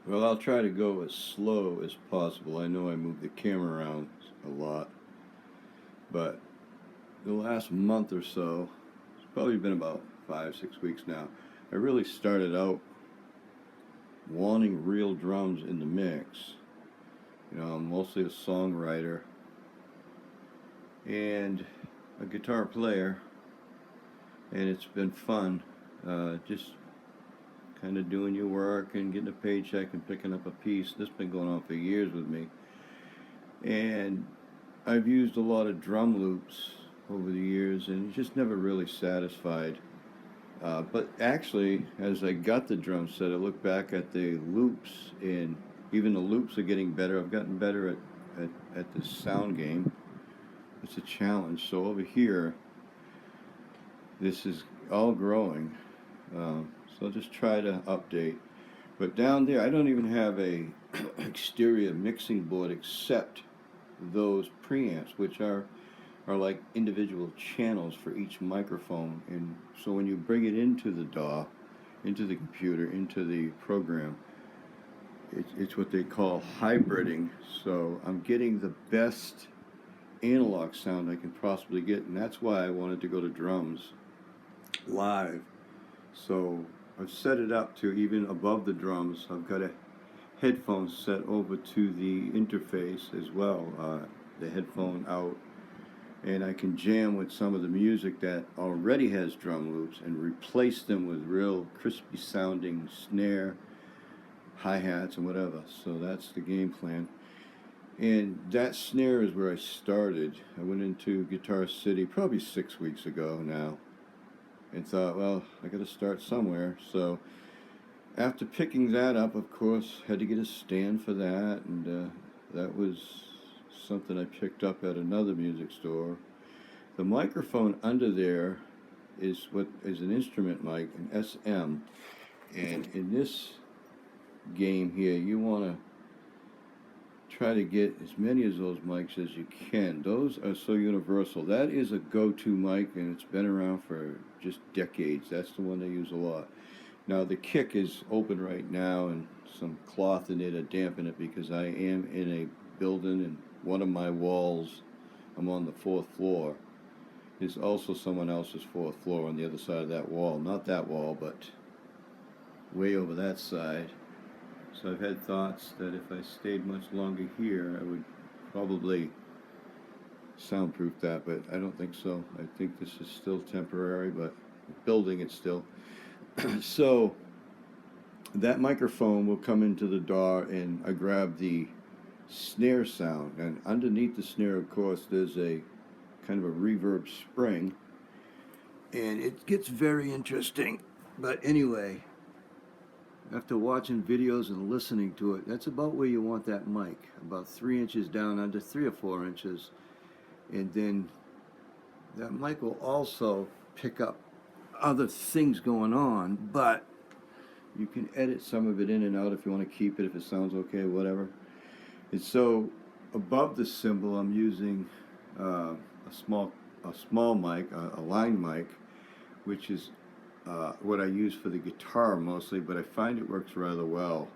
Well, I'll try to go as slow as possible. I know I move the camera around a lot, but the last month or so, it's probably been about 5, 6 weeks now, I really started out wanting real drums in the mix. I'm mostly a songwriter and a guitar player, and it's been fun just kind of doing your work and getting a paycheck and picking up a piece. This has been going on for years with me. And I've used a lot of drum loops over the years and just never really satisfied. But actually, as I got the drum set, I look back at the loops, and even the loops are getting better. I've gotten better at the sound game. It's a challenge. So over here, this is all growing. So I'll just try to update. But down there, I don't even have a exterior mixing board except those preamps, which are like individual channels for each microphone. And so when you bring it into the DAW, into the computer, into the program, it's what they call hybriding. So I'm getting the best analog sound I can possibly get, and that's why I wanted to go to drums live. So I've set it up to even above the drums. I've got a headphone set over to the interface as well, the headphone out, and I can jam with some of the music that already has drum loops and replace them with real crispy sounding snare, hi-hats, and whatever. So that's the game plan. And that snare is where I started. I went into Guitar City probably 6 weeks ago now and thought, well, I got to start somewhere. So after picking that up, of course, had to get a stand for that, and that was something I picked up at another music store. The microphone under there is what is an instrument mic, an SM, and in this game here, you want to try to get as many of those mics as you can. Those are so universal. That is a go-to mic, and it's been around for just decades. That's the one they use a lot. Now the kick is open right now, and some cloth in it to dampen it because I am in a building, and one of my walls, I'm on the fourth floor, is also someone else's fourth floor on the other side of that wall. Not that wall, but way over that side. So I've had thoughts that if I stayed much longer here, I would probably soundproof that, but I don't think so. I think this is still temporary, but building it still. So that microphone will come into the DAW, and I grab the snare sound, and underneath the snare, of course, there's a kind of a reverb spring, and it gets very interesting. But anyway, after watching videos and listening to it, that's about where you want that mic, about 3 inches down, under 3 or 4 inches. And then that mic will also pick up other things going on, but you can edit some of it in and out if you want to keep it, if it sounds okay, whatever. And so above the cymbal, I'm using a small mic, a line mic, which is what I use for the guitar mostly, but I find it works rather well,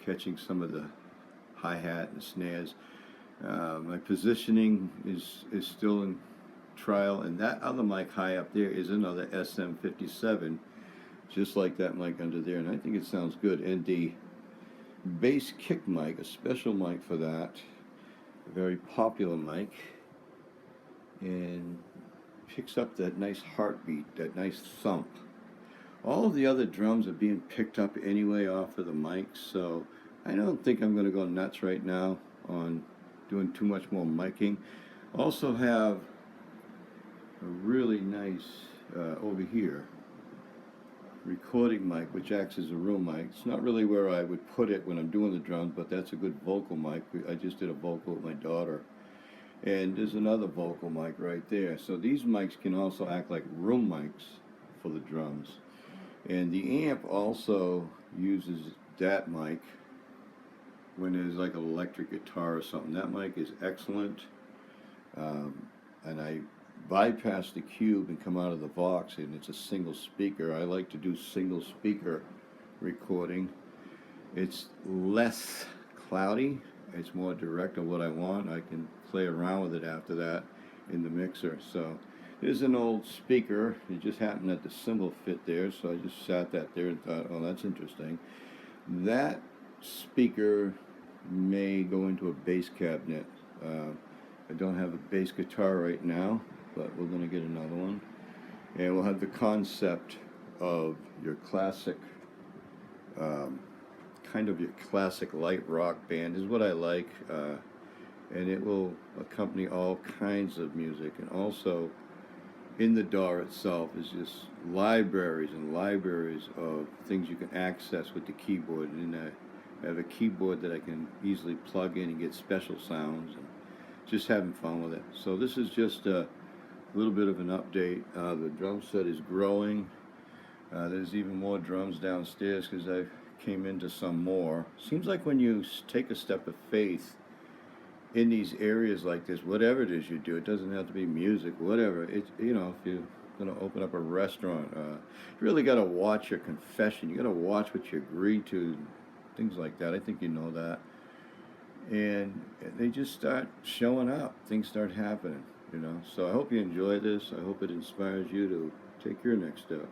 catching some of the hi-hat and snares. My positioning is still in trial, and that other mic high up there is another SM57, just like that mic under there, and I think it sounds good. And the bass kick mic, a special mic for that, a very popular mic, and picks up that nice heartbeat, that nice thump. All of the other drums are being picked up anyway off of the mics, so I don't think I'm going to go nuts right now on doing too much more miking. Also have a really nice, over here, recording mic, which acts as a room mic. It's not really where I would put it when I'm doing the drums, but that's a good vocal mic. I just did a vocal with my daughter. And there's another vocal mic right there. So these mics can also act like room mics for the drums. And the amp also uses that mic when there's like an electric guitar or something. That mic is excellent. And I bypass the cube and come out of the Vox, and it's a single speaker. I like to do single speaker recording. It's less cloudy. It's more direct on what I want. I can play around with it after that in the mixer. So there's an old speaker. It just happened that the cymbal fit there, so I just sat that there and thought, oh, that's interesting. That speaker may go into a bass cabinet. I don't have a bass guitar right now, but we're going to get another one. And we'll have the concept of your classic, kind of your classic light rock band is what I like. And it will accompany all kinds of music. And also, in the DAW itself is just libraries and libraries of things you can access with the keyboard. And I have a keyboard that I can easily plug in and get special sounds, and just having fun with it. So this is just a little bit of an update. The drum set is growing. There's even more drums downstairs because I came into some more. Seems like when you take a step of faith in these areas like this, whatever it is you do, it doesn't have to be music, whatever. It's, you know, if you're going to open up a restaurant, you really got to watch your confession. You got to watch what you agree to, things like that. I think you know that. And they just start showing up. Things start happening, you know. So I hope you enjoy this. I hope it inspires you to take your next step.